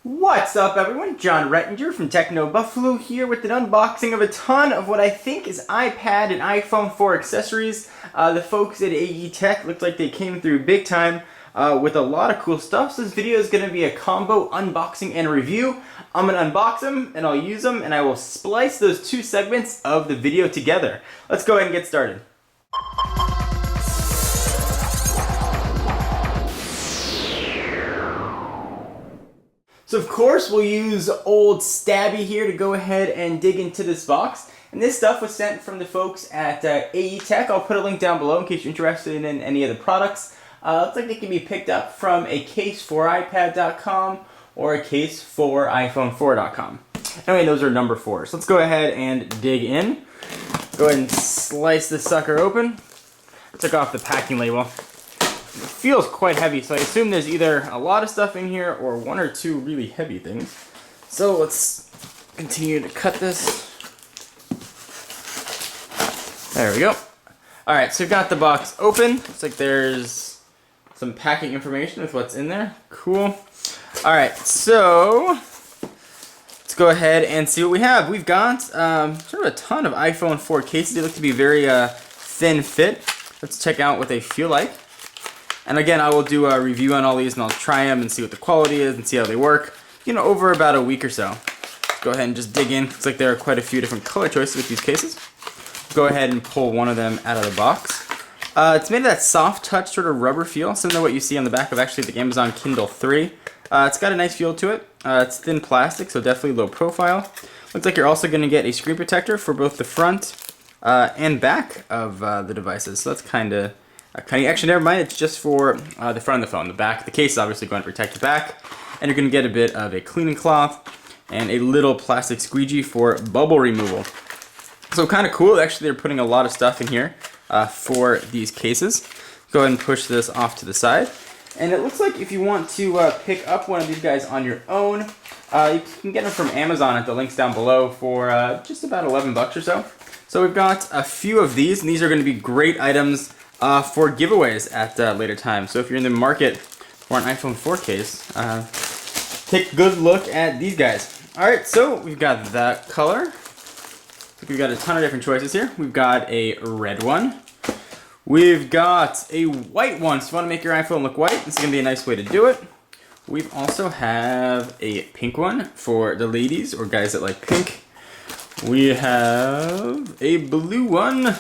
What's up, everyone? John Rettinger from Techno Buffalo here with an unboxing of a ton of what I think is iPad and iPhone 4 accessories. The folks at AE Tech looked like they came through big time with a lot of cool stuff. So this video is going to be a combo unboxing and review. I'm going to unbox them and I'll use them and I will splice those two segments of the video together. Let's go ahead and get started. So of course we'll use old Stabby here to go ahead and dig into this box. And this stuff was sent from the folks at AE Tech. I'll put a link down below in case you're interested in any of the products. Looks like they can be picked up from a case4ipad.com or a case4iPhone4.com. Anyway, those are number 4s. Let's go ahead and dig in. Go ahead and slice this sucker open. Took off the packing label. It feels quite heavy, so I assume there's either a lot of stuff in here or one or two really heavy things. So let's continue to cut this. There we go. Alright, so we've got the box open. Looks like there's some packing information with what's in there. Cool. Alright, so let's go ahead and see what we have. We've got sort of a ton of iPhone 4 cases. They look to be very thin fit. Let's check out what they feel like. And again, I will do a review on all these and I'll try them and see what the quality is and see how they work, over about a week or so. Go ahead and just dig in. Looks like there are quite a few different color choices with these cases. Go ahead and pull one of them out of the box. It's made of that soft touch sort of rubber feel, similar to what you see on the back of actually the Amazon Kindle 3. It's got a nice feel to it. It's thin plastic, so definitely low profile. Looks like you're also going to get a screen protector for both the front and back of the devices. So that's kind of actually, never mind, it's just for the front of the phone. The back, the case is obviously going to protect the back, and you're going to get a bit of a cleaning cloth and a little plastic squeegee for bubble removal. So kind of cool. Actually, they're putting a lot of stuff in here for these cases. Go ahead and push this off to the side. And it looks like if you want to pick up one of these guys on your own, you can get them from Amazon at the links down below for just about 11 bucks or so. So we've got a few of these, and these are going to be great items for giveaways at later time. So if you're in the market for an iPhone 4 case, take a good look at these guys. Alright, so we've got that color. We've got a ton of different choices here. We've got a red one. We've got a white one. So if you want to make your iPhone look white, this is going to be a nice way to do it. We also have a pink one for the ladies or guys that like pink. We have a blue one. I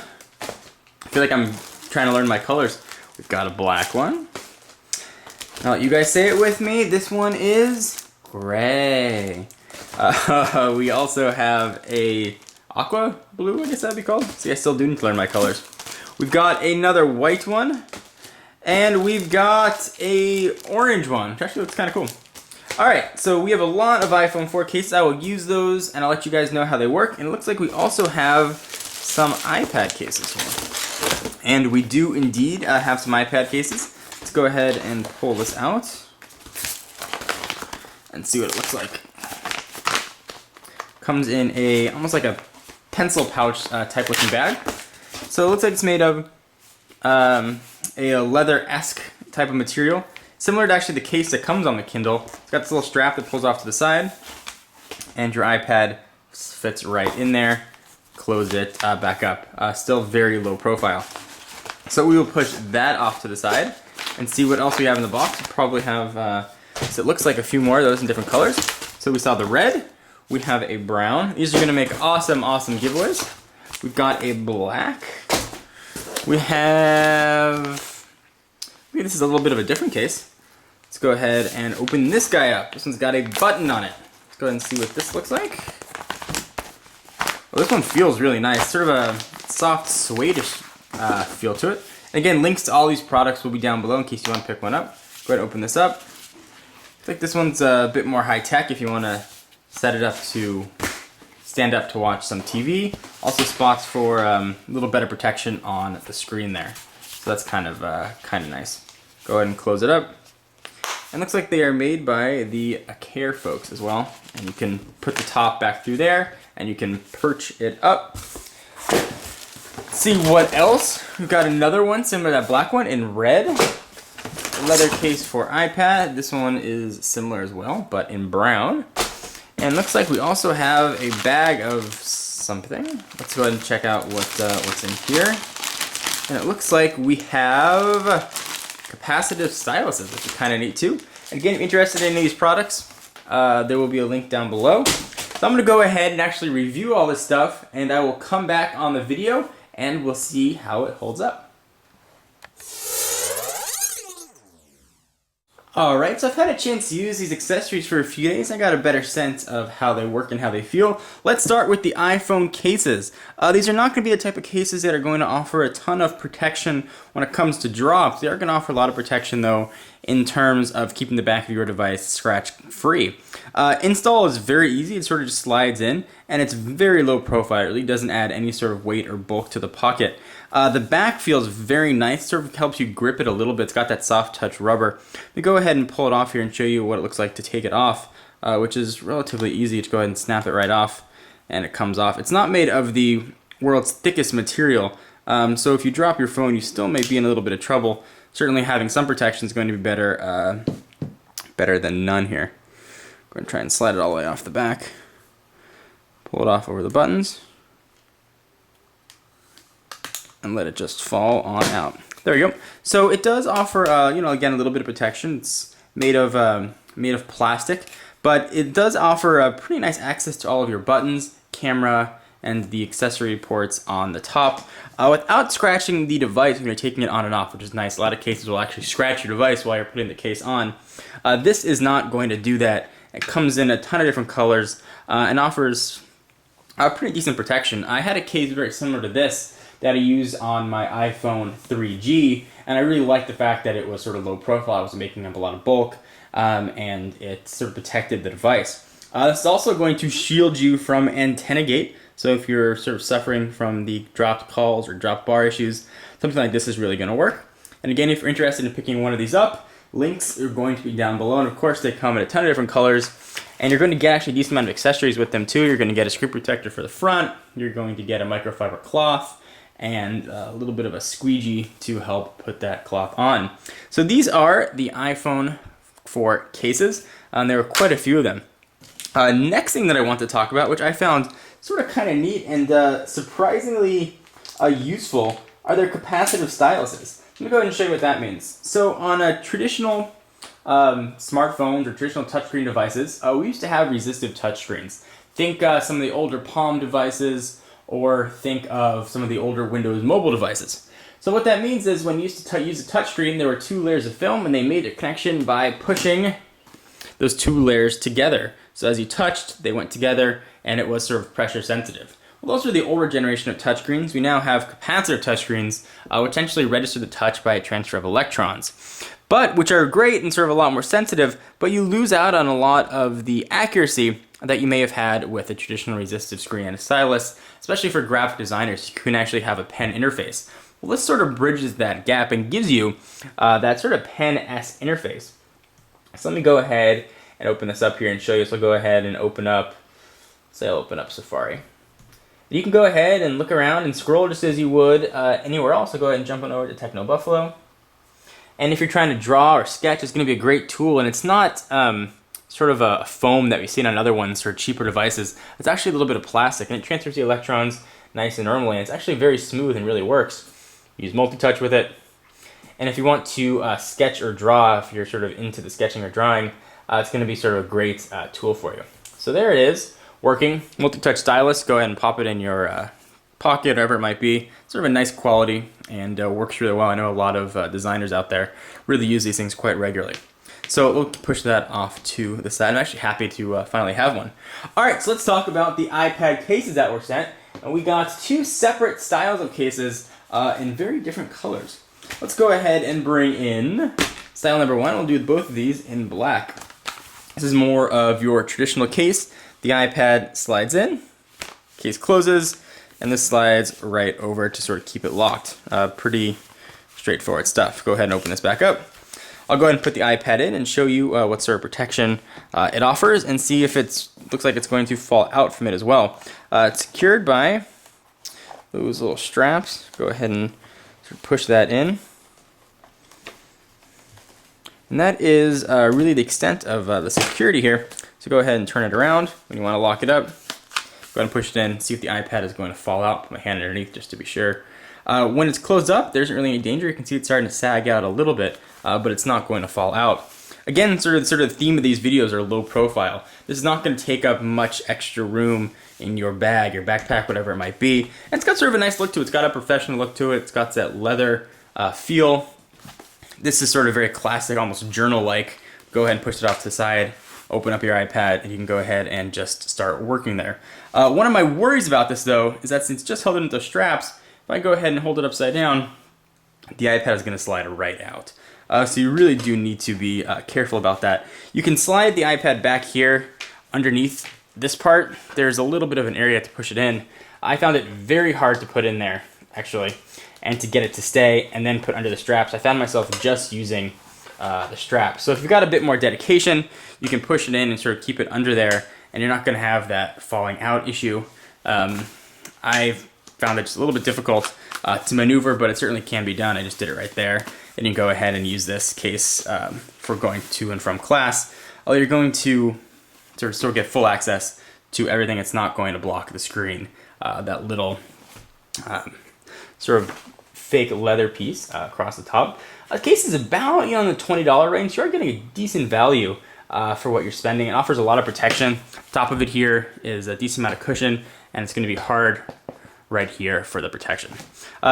feel like I'm trying to learn my colors. We've got a black one. Now you guys say it with me. This one is gray. We also have a aqua blue, I guess that'd be called. See, I still do need to learn my colors. We've got another white one. And we've got a orange one, which actually looks kind of cool. Alright, so we have a lot of iPhone 4 cases. I will use those and I'll let you guys know how they work. And it looks like we also have some iPad cases here. And we do indeed have some iPad cases. Let's go ahead and pull this out and see what it looks like. Comes in almost like a pencil pouch type looking bag. So it looks like it's made of a leather-esque type of material. Similar to actually the case that comes on the Kindle. It's got this little strap that pulls off to the side. And your iPad fits right in there. Close it back up. Still very low profile. So we will push that off to the side and see what else we have in the box. We'll probably have, so it looks like a few more of those in different colors. So we saw the red. We have a brown. These are going to make awesome, awesome giveaways. We've got a black. We have, maybe this is a little bit of a different case. Let's go ahead and open this guy up. This one's got a button on it. Let's go ahead and see what this looks like. Well, this one feels really nice. Sort of a soft, suede-ish feel to it. And again, links to all these products will be down below in case you want to pick one up. Go ahead and open this up. I think this one's a bit more high-tech if you want to set it up to stand up to watch some TV. Also spots for a little better protection on the screen there. So that's kind of nice. Go ahead and close it up. And looks like they are made by the Care folks as well. And you can put the top back through there and you can perch it up. Let's see what else. We've got another one similar to that black one in red. leather case for iPad. This one is similar as well, but in brown. And looks like we also have a bag of something. Let's go ahead and check out what's in here. And it looks like we have capacitive styluses, which is kind of neat too. And again, if you're interested in any of these products, there will be a link down below. So I'm going to go ahead and actually review all this stuff, and I will come back on the video and we'll see how it holds up. Alright, so I've had a chance to use these accessories for a few days. I got a better sense of how they work and how they feel. Let's start with the iPhone cases. These are not going to be the type of cases that are going to offer a ton of protection when it comes to drops. They are going to offer a lot of protection though in terms of keeping the back of your device scratch free. Install is very easy. It sort of just slides in, and it's very low profile. It really doesn't add any sort of weight or bulk to the pocket. The back feels very nice, sort of helps you grip it a little bit. It's got that soft touch rubber. We go ahead and pull it off here and show you what it looks like to take it off, which is relatively easy. To go ahead and snap it right off, and it comes off. It's not made of the world's thickest material, so if you drop your phone, you still may be in a little bit of trouble. Certainly having some protection is going to be better than none here. I'm going to try and slide it all the way off the back. Pull it off over the buttons. And let it just fall on out. There we go. So it does offer, again, a little bit of protection. It's made of plastic, but it does offer a pretty nice access to all of your buttons, camera, and the accessory ports on the top without scratching the device when you're taking it on and off, which is nice. A lot of cases will actually scratch your device while you're putting the case on. This is not going to do that. It comes in a ton of different colors and offers pretty decent protection. I had a case very similar to this that I used on my iPhone 3G, and I really liked the fact that it was sort of low profile. I was making up a lot of bulk, and it sort of protected the device. This is also going to shield you from antenna gate, so if you're sort of suffering from the dropped calls or dropped bar issues, something like this is really going to work. And again, if you're interested in picking one of these up, links are going to be down below, and of course they come in a ton of different colors, and you're going to get actually a decent amount of accessories with them too. You're going to get a screen protector for the front, you're going to get a microfiber cloth, and a little bit of a squeegee to help put that cloth on. So these are the iPhone 4 cases, and there are quite a few of them. Next thing that I want to talk about, which I found sort of kind of neat and surprisingly useful, are their capacitive styluses. Let me go ahead and show you what that means. So on a traditional smartphones or traditional touchscreen devices, we used to have resistive touchscreens. Think some of the older Palm devices, or think of some of the older Windows mobile devices. So what that means is when you used to use a touchscreen, there were two layers of film, and they made a connection by pushing those two layers together. So as you touched, they went together, and it was sort of pressure sensitive. Well, those are the older generation of touchscreens. We now have capacitive touchscreens, which essentially register the touch by a transfer of electrons, but which are great and sort of a lot more sensitive, but you lose out on a lot of the accuracy that you may have had with a traditional resistive screen and a stylus, especially for graphic designers. You can actually have a pen interface. Well, this sort of bridges that gap and gives you that sort of pen-esque interface. So let me go ahead and open this up here and show you. So I'll go ahead and open up, say I'll open up Safari. You can go ahead and look around and scroll just as you would anywhere else. So go ahead and jump on over to Techno Buffalo. And if you're trying to draw or sketch, it's going to be a great tool, and it's not sort of a foam that we've seen on other ones or cheaper devices. It's actually a little bit of plastic, and it transfers the electrons nice and normally, and it's actually very smooth and really works. Use multi-touch with it. And if you want to sketch or draw, if you're sort of into the sketching or drawing, it's going to be sort of a great tool for you. So there it is, working. Multi-touch stylus, go ahead and pop it in your pocket, whatever it might be. Sort of a nice quality and works really well. I know a lot of designers out there really use these things quite regularly. So we'll push that off to the side. I'm actually happy to finally have one. All right, so let's talk about the iPad cases that were sent. And we got two separate styles of cases in very different colors. Let's go ahead and bring in style number one. We'll do both of these in black. This is more of your traditional case. The iPad slides in, case closes, and this slides right over to sort of keep it locked. Pretty straightforward stuff. Go ahead and open this back up. I'll go ahead and put the iPad in and show you what sort of protection it offers, and see if it looks like it's going to fall out from it as well. It's secured by those little straps. Go ahead and sort of push that in. And that is really the extent of the security here. So go ahead and turn it around when you want to lock it up. Go ahead and push it in, see if the iPad is going to fall out. Put my hand underneath just to be sure. When it's closed up, there isn't really any danger. You can see it's starting to sag out a little bit, but it's not going to fall out. Again, sort of the theme of these videos are low profile. This is not going to take up much extra room in your bag, your backpack, whatever it might be. And it's got sort of a nice look to it. It's got a professional look to it. It's got that leather feel. This is sort of very classic, almost journal-like. Go ahead and push it off to the side, open up your iPad, and you can go ahead and just start working there. One of my worries about this, though, is that since it's just held into the straps, if I go ahead and hold it upside down, the iPad is going to slide right out. So you really do need to be careful about that. You can slide the iPad back here underneath this part. There's a little bit of an area to push it in. I found it very hard to put in there, actually, and to get it to stay and then put under the straps. I found myself just using the straps. So if you've got a bit more dedication, you can push it in and sort of keep it under there, and you're not going to have that falling out issue. I've found it just a little bit difficult to maneuver, but it certainly can be done. I just did it right there. And you can go ahead and use this case for going to and from class. Although you're going to sort of get full access to everything. It's not going to block the screen. That little sort of fake leather piece across the top. The case is about in the $20 range. You're getting a decent value for what you're spending. It offers a lot of protection. Top of it here is a decent amount of cushion, and it's going to be hard right here for the protection.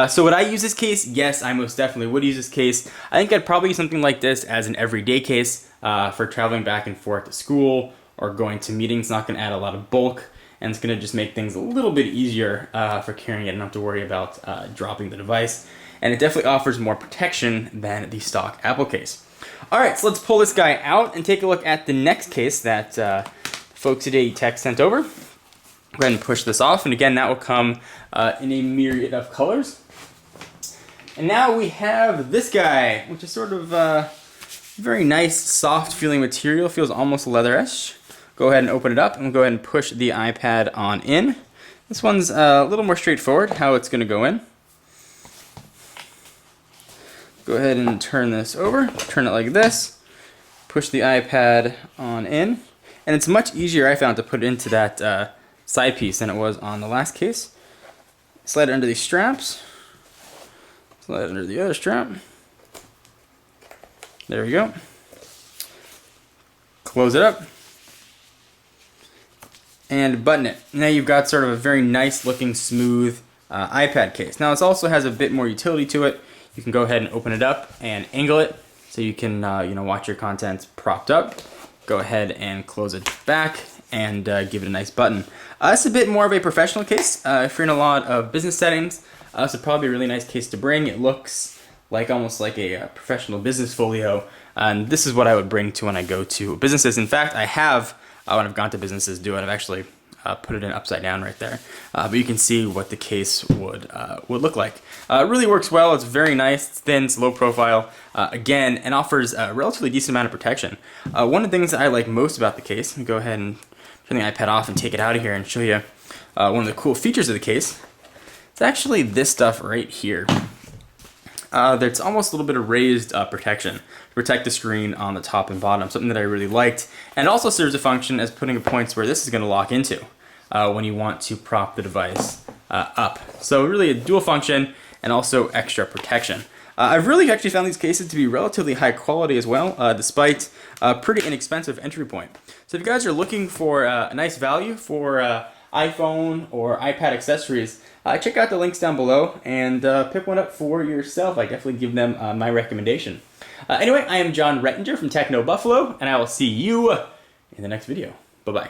So would I use this case? Yes, I most definitely would use this case. I think I'd probably use something like this as an everyday case for traveling back and forth to school or going to meetings. It's not going to add a lot of bulk, and it's going to just make things a little bit easier for carrying it and not have to worry about dropping the device. And it definitely offers more protection than the stock Apple case. All right, so let's pull this guy out and take a look at the next case that folks at AE Tech sent over. Go ahead and push this off, and again, that will come in a myriad of colors. And now we have this guy, which is sort of very nice, soft feeling material. Feels almost leatherish. Go ahead and open it up, and we'll go ahead and push the iPad on in. This one's a little more straightforward, how it's going to go in. Go ahead and turn this over, turn it like this, push the iPad on in, and it's much easier, I found, to put it into that side piece than it was on the last case. Slide it under these straps, slide it under the other strap. There we go. Close it up and button it. Now you've got sort of a very nice looking smooth iPad case. Now this also has a bit more utility to it. You can go ahead and open it up and angle it so you can watch your content propped up. Go ahead and close it back and give it a nice button. It's a bit more of a professional case. If you're in a lot of business settings, this would probably be a really nice case to bring. It looks like almost like a professional business folio, and this is what I would bring to when I go to businesses. In fact, I have, when I've gone to businesses, do it. I've actually put it in upside down right there, but you can see what the case would look like. It really works well. It's very nice. It's thin. It's low profile. Again, and offers a relatively decent amount of protection. One of the things that I like most about the case, let me go ahead and turn the iPad off and take it out of here and show you one of the cool features of the case. It's actually this stuff right here. There's almost a little bit of raised protection to protect the screen on the top and bottom, something that I really liked. And it also serves a function as putting points where this is going to lock into when you want to prop the device up. So really a dual function and also extra protection. I've really actually found these cases to be relatively high quality as well, despite a pretty inexpensive entry point. So if you guys are looking for a nice value for iPhone or iPad accessories, check out the links down below and pick one up for yourself. I definitely give them my recommendation. Anyway, I am John Rettinger from Techno Buffalo, and I will see you in the next video. Bye-bye.